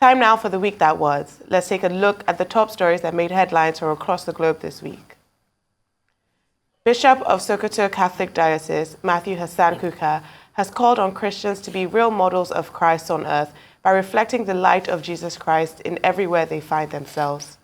Time now for the week that was. Let's take a look at the top stories that made headlines from across the globe this week. Bishop of Sokoto Catholic Diocese, Matthew Hassan Kukah, has called on Christians to be real models of Christ on earth by reflecting the light of Jesus Christ in everywhere they find themselves.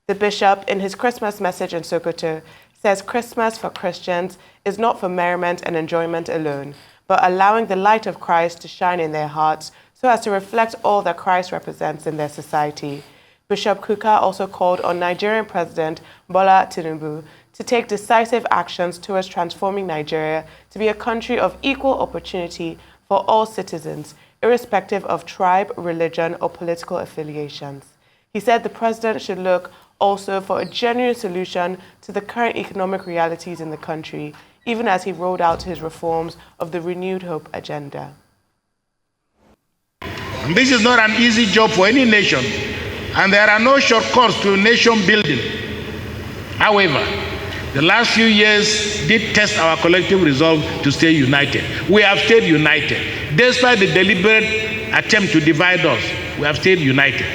The bishop, in his Christmas message in Sokoto, says Christmas for Christians is not for merriment and enjoyment alone, but allowing the light of Christ to shine in their hearts so as to reflect all that Christ represents in their society. Bishop Kuka also called on Nigerian President Bola Tinubu to take decisive actions towards transforming Nigeria to be a country of equal opportunity for all citizens, irrespective of tribe, religion, or political affiliations. He said the president should look also for a genuine solution to the current economic realities in the country, even as he rolled out his reforms of the Renewed Hope agenda. This is not an easy job for any nation, and there are no shortcuts to nation building. However, the last few years did test our collective resolve to stay united. We have stayed united. Despite the deliberate attempt to divide us, we have stayed united.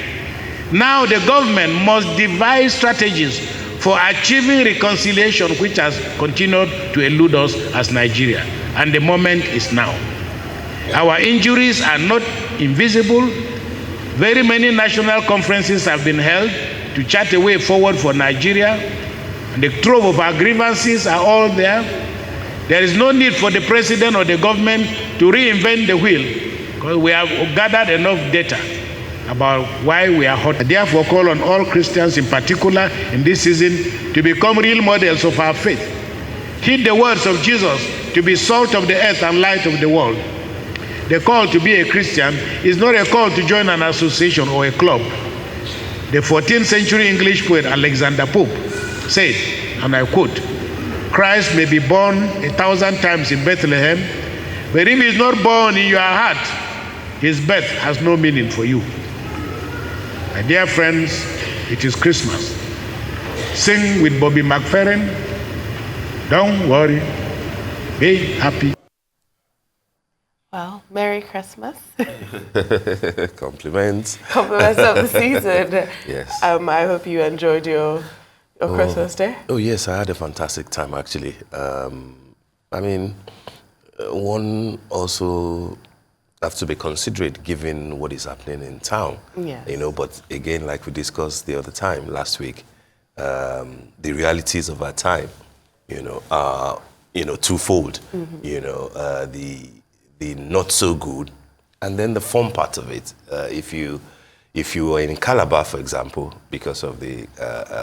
Now the government must devise strategies for achieving reconciliation, which has continued to elude us as Nigeria, and the moment is now. Our injuries are not invisible. Very many national conferences have been held to chart a way forward for Nigeria, and the trove of our grievances are all there. There is no need for the president or the government to reinvent the wheel, because we have gathered enough data about why we are hot. I therefore call on all Christians in particular in this season to become real models of our faith. Heed the words of Jesus to be salt of the earth and light of the world. The call to be a Christian is not a call to join an association or a club. The 14th century English poet Alexander Pope said, and I quote, "Christ may be born 1,000 times in Bethlehem, but if he is not born in your heart, his birth has no meaning for you." My dear friends, it is Christmas. Sing with Bobby McFerrin. Don't worry, be happy. Well, Merry Christmas. Compliments. Compliments of the season. Yes. I hope you enjoyed your Christmas day. Oh, yes, I had a fantastic time, actually. I mean, one also have to be considerate given what is happening in town. Yes. You know, but again, like we discussed the other time, last week, the realities of our time, you know, are, you know, twofold. Mm-hmm. You know, the not so good, and then the fun part of it. If you were in Calabar, for example, because of the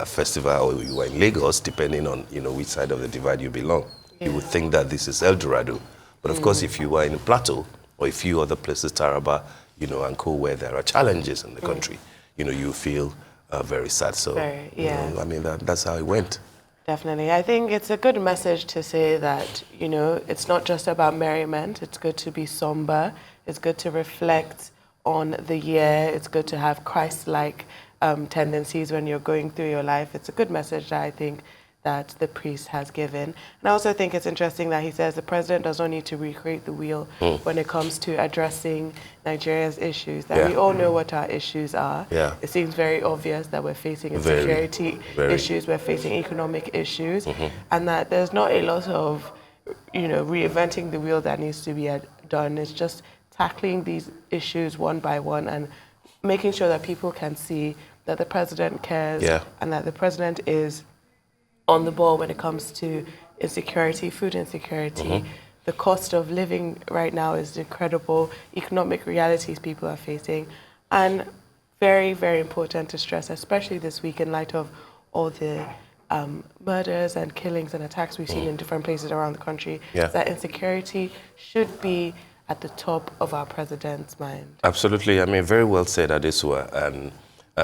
festival, or you were in Lagos, depending on, you know, which side of the divide you belong, you would think that this is El Dorado. But of course, if you were in Plateau or a few other places, Taraba, you know, and Co, where there are challenges in the country, you know, you feel very sad. So, you know, I mean, that's how it went. Definitely. I think it's a good message to say that, you know, it's not just about merriment. It's good to be somber. It's good to reflect on the year. It's good to have Christ-like tendencies when you're going through your life. It's a good message that I think that the priest has given. And I also think it's interesting that he says the president does not need to recreate the wheel when it comes to addressing Nigeria's issues, that we all know what our issues are. Yeah. It seems very obvious that we're facing insecurity issues, we're facing economic issues, and that there's not a lot of, you know, reinventing the wheel that needs to be done. It's just tackling these issues one by one and making sure that people can see that the president cares and that the president is on the ball when it comes to insecurity, food insecurity. The cost of living right now is incredible. Economic realities people are facing. And very, very important to stress, especially this week in light of all the murders and killings and attacks we've seen in different places around the country, that insecurity should be at the top of our president's mind. Absolutely. I mean, very well said, Adesua. And,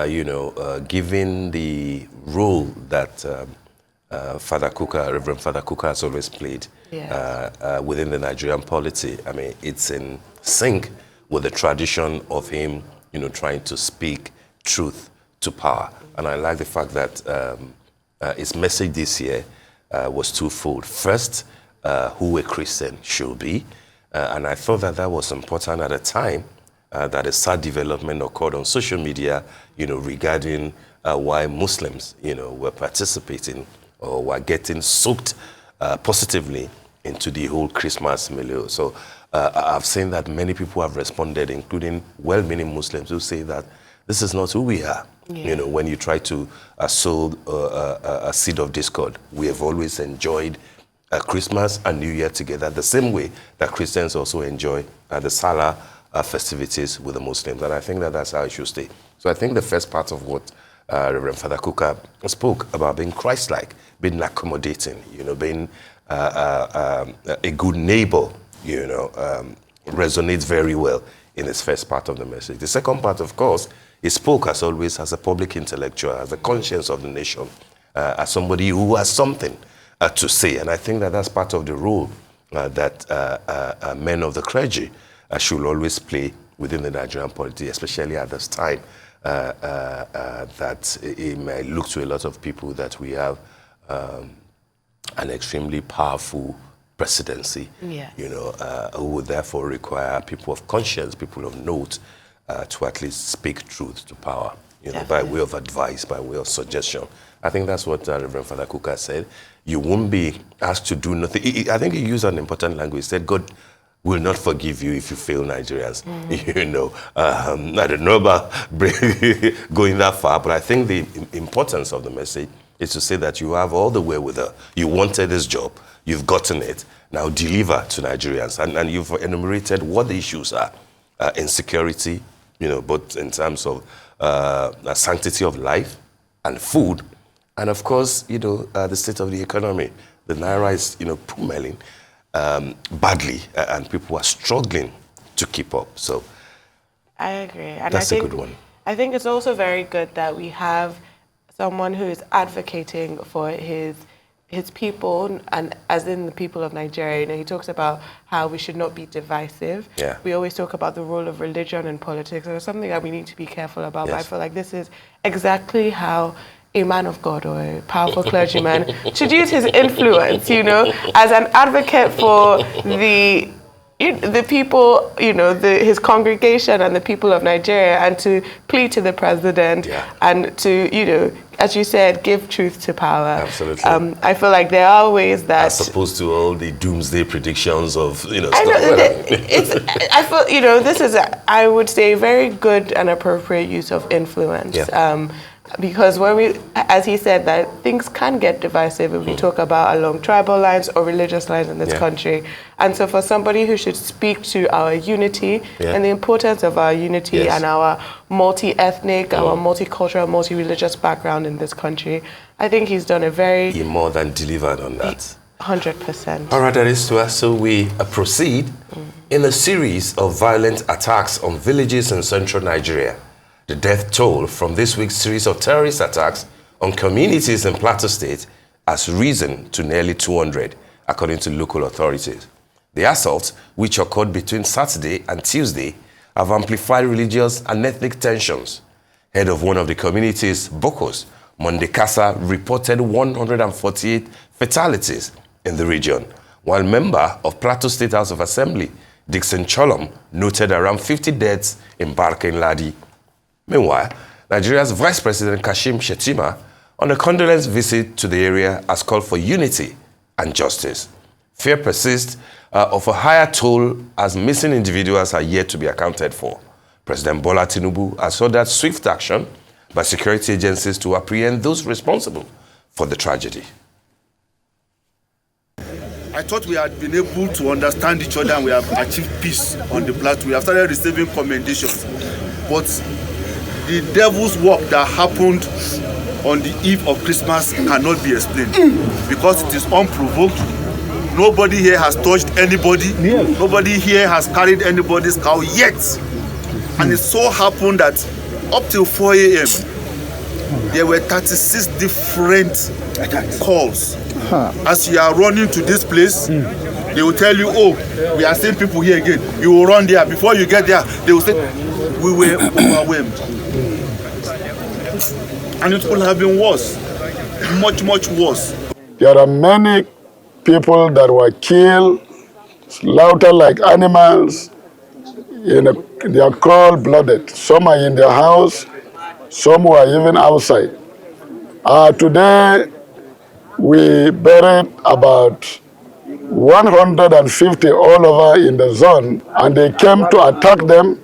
you know, given the role that Father Kuka, Reverend Father Kuka has always played within the Nigerian polity. I mean, it's in sync with the tradition of him, you know, trying to speak truth to power. And I like the fact that his message this year was twofold. First, who a Christian should be. And I thought that that was important at a time that a sad development occurred on social media, regarding why Muslims, were participating or were getting soaked positively into the whole Christmas milieu. So I've seen that many people have responded, including well-meaning Muslims who say that this is not who we are. Yeah. When you try to sow a seed of discord, we have always enjoyed Christmas and New Year together the same way that Christians also enjoy the Salah festivities with the Muslims. And I think that that's how it should stay. So I think the first part of what Reverend Father Kuka spoke about being Christ-like, being accommodating, being a good neighbor, resonates very well in his first part of the message. The second part, of course, he spoke, as always, as a public intellectual, as the conscience of the nation, as somebody who has something to say. And I think that that's part of the role that men of the clergy should always play within the Nigerian polity, especially at this time, that it may look to a lot of people that we have an extremely powerful presidency, who would therefore require people of conscience, people of note, to at least speak truth to power, by way of advice, by way of suggestion. I think that's what Reverend Father Kuka said. You won't be asked to do nothing. I think he used an important language. He said, God will not forgive you if you fail Nigerians. I don't know about going that far, but I think the importance of the message is to say that you have all the wherewithal. You wanted this job. You've gotten it. Now deliver to Nigerians. And you've enumerated what the issues are. Insecurity, both in terms of the sanctity of life and food. And of course, the state of the economy. The Naira is, pummeling badly, and people are struggling to keep up. So I agree. And that's a good one. I think it's also very good that we have someone who is advocating for his people, and as in the people of Nigeria. He talks about how we should not be divisive. Yeah. We always talk about the role of religion in politics, and it's something that we need to be careful about. Yes. But I feel like this is exactly how a man of God or a powerful clergyman should use his influence, as an advocate for the people, his congregation and the people of Nigeria, and to plead to the president and to, as you said, give truth to power. Absolutely. I feel like there are ways that, as opposed to all the doomsday predictions of, I feel, this is, I would say, very good and appropriate use of influence. Yeah. Because when we, as he said, that things can get divisive if we talk about along tribal lines or religious lines in this country. And so for somebody who should speak to our unity and the importance of our unity and our multi-ethnic, our multicultural, multi-religious background in this country, I think he's done a very... He more than delivered on that. 100%. All right, that is to us. So we proceed in a series of violent attacks on villages in central Nigeria. The death toll from this week's series of terrorist attacks on communities in Plateau State has risen to nearly 200, according to local authorities. The assaults, which occurred between Saturday and Tuesday, have amplified religious and ethnic tensions. Head of one of the communities, Bokos, Mondekasa, reported 148 fatalities in the region, while member of Plateau State House of Assembly, Dixon Cholom, noted around 50 deaths in Barkin Ladi. Meanwhile, Nigeria's Vice President Kashim Shettima, on a condolence visit to the area, has called for unity and justice. Fear persists of a higher toll as missing individuals are yet to be accounted for. President Bola Tinubu has ordered swift action by security agencies to apprehend those responsible for the tragedy. I thought we had been able to understand each other and we have achieved peace on the plateau. We have started receiving commendations. But the devil's work that happened on the eve of Christmas cannot be explained because it is unprovoked. Nobody here has touched anybody. Nobody here has carried anybody's cow yet. And it so happened that up till 4 a.m., there were 36 different calls. As you are running to this place, they will tell you, oh, we are seeing people here again. You will run there. Before you get there, they will say, we were overwhelmed. And it could have been worse, much, much worse. There are many people that were killed, slaughtered like animals they are cold-blooded. Some are in their house, some were even outside. Today, we buried about 150 all over in the zone, and they came to attack them,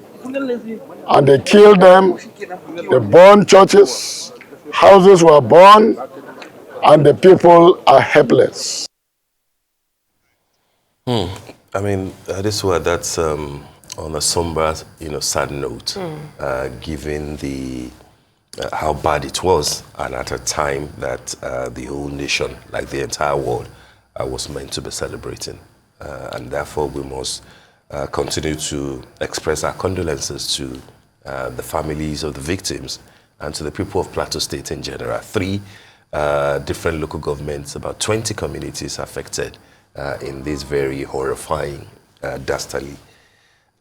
and they killed them. They burned churches, houses were burned, and the people are helpless. I mean, that's on a somber, sad note, given the how bad it was, and at a time that the whole nation, like the entire world, was meant to be celebrating. And therefore, we must continue to express our condolences to the families of the victims and to the people of Plateau State in general. 3 different local governments, about 20 communities affected in this very horrifying, dastardly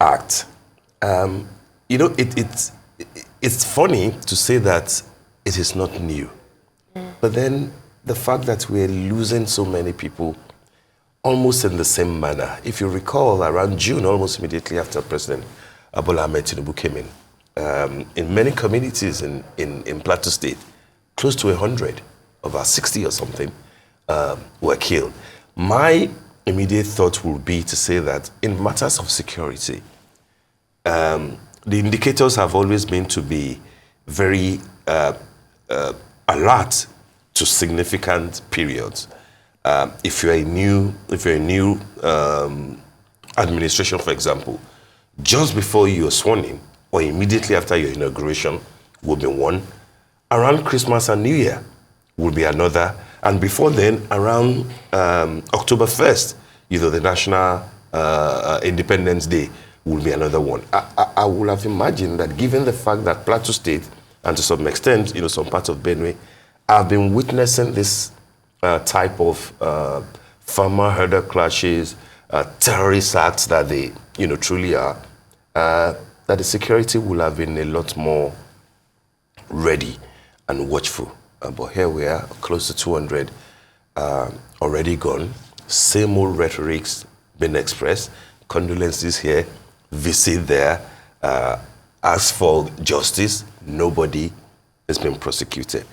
act. It's funny to say that it is not new. But then the fact that we're losing so many people almost in the same manner. If you recall, around June, almost immediately after President Bola Ahmed Tinubu came in many communities in Plateau State, close to 100, about 60 or something, were killed. My immediate thought would be to say that in matters of security, the indicators have always been to be very alert to significant periods. If you're a new administration, for example, just before you're sworn in, or immediately after your inauguration, will be one. Around Christmas and New Year will be another. And before then, around October 1st, the National Independence Day will be another one. I would have imagined that given the fact that Plateau State, and to some extent, some parts of Benue, have been witnessing this type of farmer-herder clashes, terrorist acts that they, truly are, that the security will have been a lot more ready and watchful. But here we are, close to 200 already gone. Same old rhetorics being expressed. Condolences here, visit there. As for justice, nobody has been prosecuted.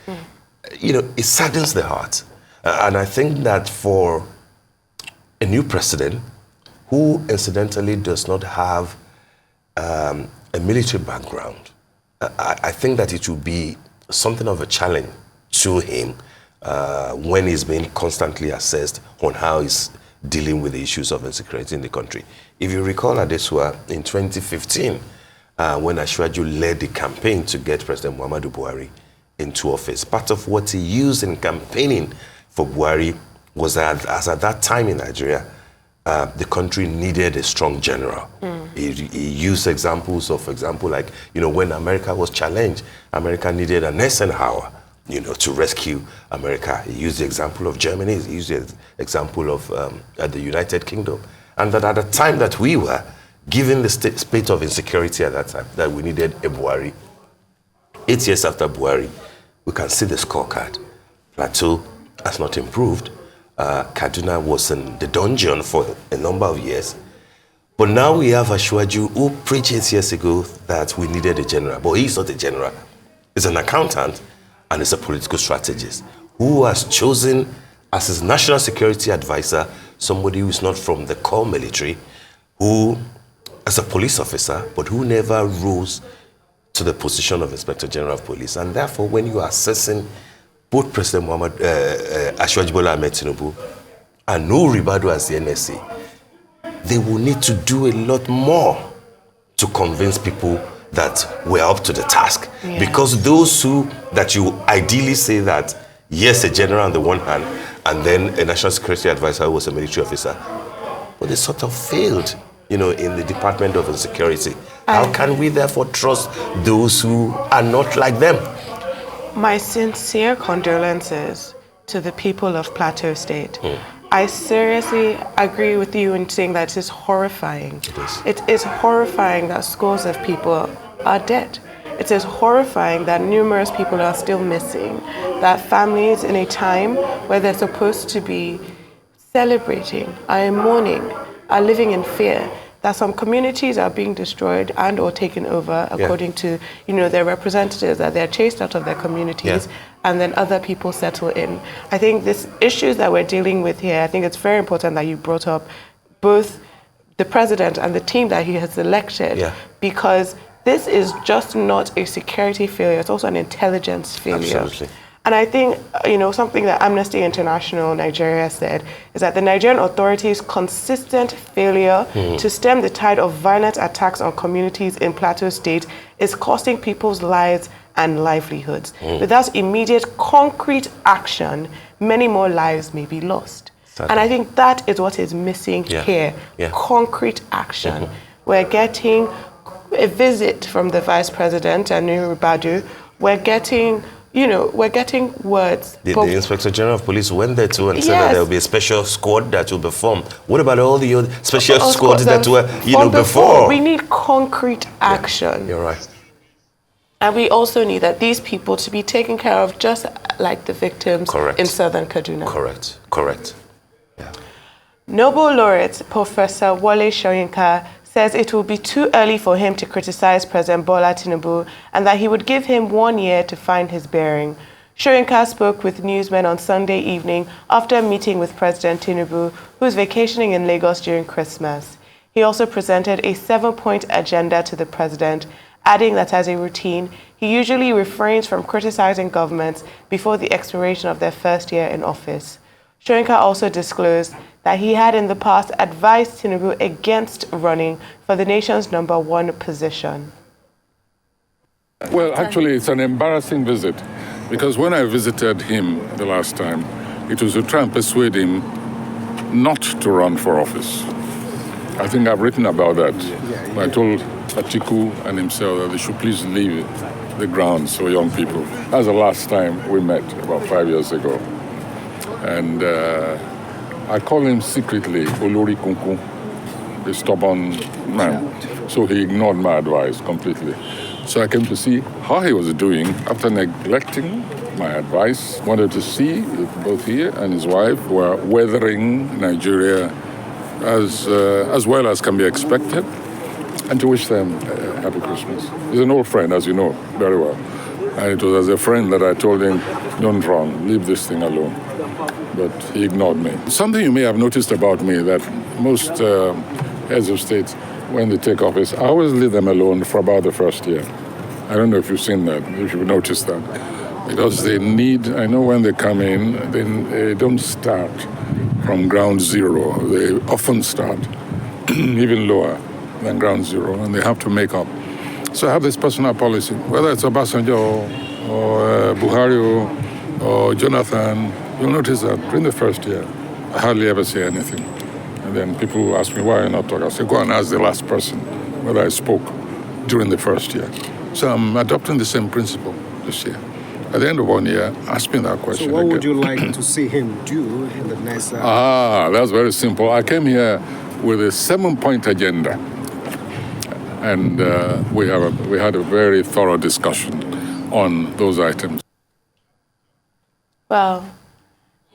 It saddens the heart. And I think that for a new president, who incidentally does not have a military background, I think that it will be something of a challenge to him when he's being constantly assessed on how he's dealing with the issues of insecurity in the country. If you recall, Adesua, in 2015, when Ashwaju led the campaign to get President Muhammadu Buhari into office, part of what he used in campaigning for Buhari was that, as at that time in Nigeria, the country needed a strong general. He used examples of, for example, like, when America was challenged, America needed an Eisenhower, to rescue America. He used the example of Germany, he used the example of the United Kingdom. And that at the time that we were, given the state of insecurity at that time, that we needed a Buhari. 8 years after Buhari, we can see the scorecard. Plateau has not improved. Kaduna was in the dungeon for a number of years. But now we have Ashwaju, who preached 8 years ago that we needed a general. But he's not a general. He's an accountant and he's a political strategist who has chosen as his national security advisor somebody who is not from the core military, who, as a police officer, but who never rose to the position of Inspector General of Police. And therefore, when you are assessing both President Ashwaju Bola Ahmed Tinubu and Nuhu Ribadu as the NSA, they will need to do a lot more to convince people that we're up to the task. Yeah. Because those that you ideally say that, yes, a general on the one hand, and then a national security advisor who was a military officer, but they sort of failed, in the Department of Insecurity. How can we therefore trust those who are not like them? My sincere condolences to the people of Plateau State. I seriously agree with you in saying that it is horrifying. It is horrifying that scores of people are dead. It is horrifying that numerous people are still missing, that families in a time where they're supposed to be celebrating, are in mourning, are living in fear. that some communities are being destroyed and or taken over according to, their representatives, that they're chased out of their communities and then other people settle in. I think these issues that we're dealing with here, I think it's very important that you brought up both the president and the team that he has elected, because this is just not a security failure, it's also an intelligence failure. Absolutely. And I think, something that Amnesty International Nigeria said is that the Nigerian authorities' consistent failure to stem the tide of violent attacks on communities in Plateau State is costing people's lives and livelihoods. Without immediate concrete action, many more lives may be lost. And I think that is what is missing here, concrete action. We're getting a visit from the Vice President, Anu Ribadu. We're getting words. The Inspector General of Police went there too and said that there will be a special squad that will be formed. What about all the other special squads that were, before? We need concrete action. You're right. And we also need that these people to be taken care of just like the victims in southern Kaduna. Correct. Yeah. Nobel laureate Professor Wole Soyinka says it will be too early for him to criticize President Bola Tinubu and that he would give him 1 year to find his bearing. Soyinka spoke with newsmen on Sunday evening after meeting with President Tinubu, who is vacationing in Lagos during Christmas. He also presented a 7-point agenda to the president, adding that as a routine, he usually refrains from criticizing governments before the expiration of their first year in office. Soyinka also disclosed that he had in the past advised Tinubu against running for the nation's #1 position. Well, actually, it's an embarrassing visit because when I visited him the last time, it was to try and persuade him not to run for office. I think I've written about that. I told Atiku and himself that they should please leave the grounds for young people. That's the last time we met, about 5 years ago. And I call him secretly Olori Kuku, the stubborn man. So he ignored my advice completely. So I came to see how he was doing after neglecting my advice. Wanted to see if both he and his wife were weathering Nigeria as well as can be expected, and to wish them a happy Christmas. He's an old friend, as you know very well. And it was as a friend that I told him, don't run, leave this thing alone. But he ignored me. Something you may have noticed about me that most heads of state, when they take office, I always leave them alone for about the first year. I don't know if you've seen that, if you've noticed that. Because they need, I know when they come in, they don't start from ground zero. They often start even lower than ground zero, and they have to make up. So I have this personal policy, whether it's Obasanjo or Buhari or Jonathan. You'll notice that during the first year, I hardly ever say anything. And then people ask me, why are you not talking? I say, go and ask the last person whether I spoke during the first year. So I'm adopting the same principle this year. At the end of 1 year, ask me that question So what again. would you like to see him do in the next... That's very simple. I came here with a 7-point agenda. And we had a very thorough discussion on those items. Well,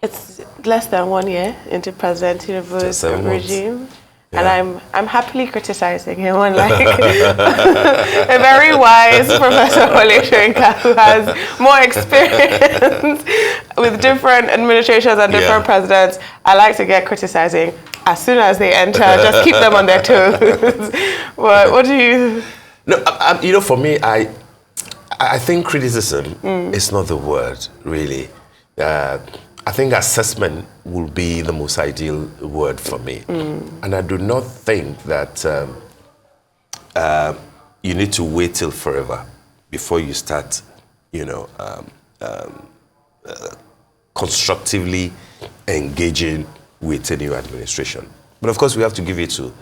it's less than 1 year into President Tinubu's regime. Yeah. And I'm happily criticizing him, unlike a very wise Professor Wole Soyinka who has more experience with different administrations and different presidents. I like to get criticizing as soon as they enter, just keep them on their toes. What do you... No, for me, I think criticism is not the word, really. I think assessment will be the most ideal word for me. And I do not think that you need to wait till forever before you start, constructively engaging with a new administration. But of course, we have to give it to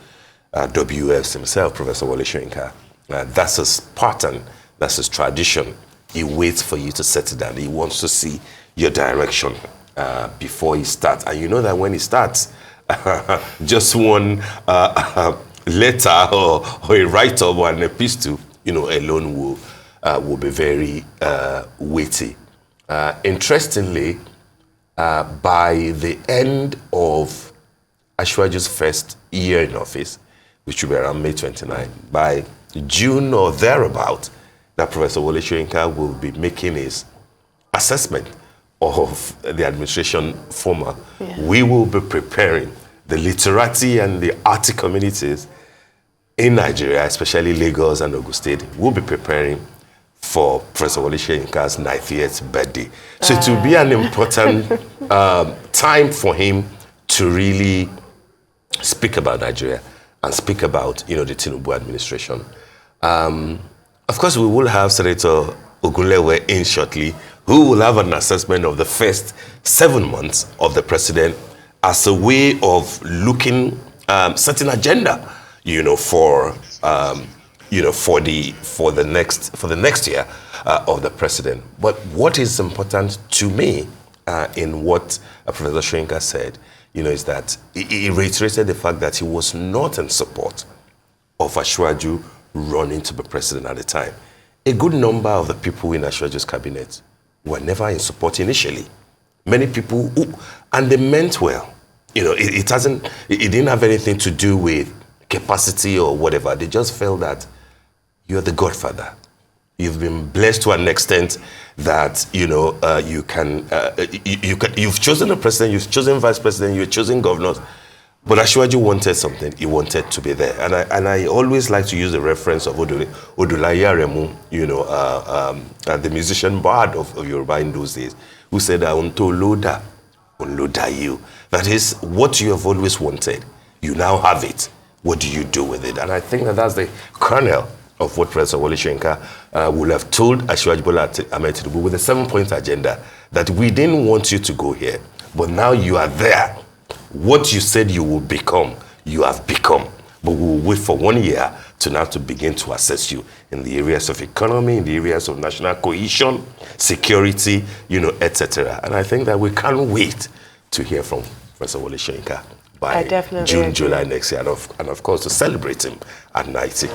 WF's himself, Professor Wole Soyinka. That's his pattern, that's his tradition. He waits for you to settle down. He wants to see your direction before he starts. And you know that when he starts, just one letter or a write-up or an epistle, alone will be very weighty. Interestingly, by the end of Ashwaju's first year in office, which will be around May 29, by June or thereabout, that Professor Wole Soyinka will be making his assessment of the administration former. Yeah. We will be preparing the literati and the arty communities in Nigeria, especially Lagos and Ogun State, will be preparing for Professor Wole Soyinka's 90th birthday. So it will be an important time for him to really speak about Nigeria and speak about, the Tinubu administration. Of course, we will have Senator Ogunlewe in shortly, who will have an assessment of the first 7 months of the president as a way of looking, setting agenda, for the next year of the president. But what is important to me in what Professor Soyinka said, is that he reiterated the fact that he was not in support of Asiwaju running to be president at the time. A good number of the people in Asiwaju's cabinet were never in support initially. Many people, and they meant well. It didn't have anything to do with capacity or whatever. They just felt that you're the godfather. You've been blessed to an extent that, you've chosen a president, you've chosen vice president, you've chosen governors. But Asiwaju wanted something. He wanted to be there. And I always like to use the reference of Odulaye Aremu, the musician bard of Yoruba in those days, who said, "Unto loda, unloda you." That is what you have always wanted. You now have it. What do you do with it? And I think that's the kernel of what Professor Wole Soyinka would have told Asiwaju Bola Ahmed Tinubu with a 7-point agenda, that we didn't want you to go here, but now you are there. What you said you will become, you have become. But we will wait for 1 year to now to begin to assess you in the areas of economy, in the areas of national cohesion, security, etc. And I think that we can't wait to hear from Professor Wole Soyinka by June, July next year, and of course to celebrate him at 90.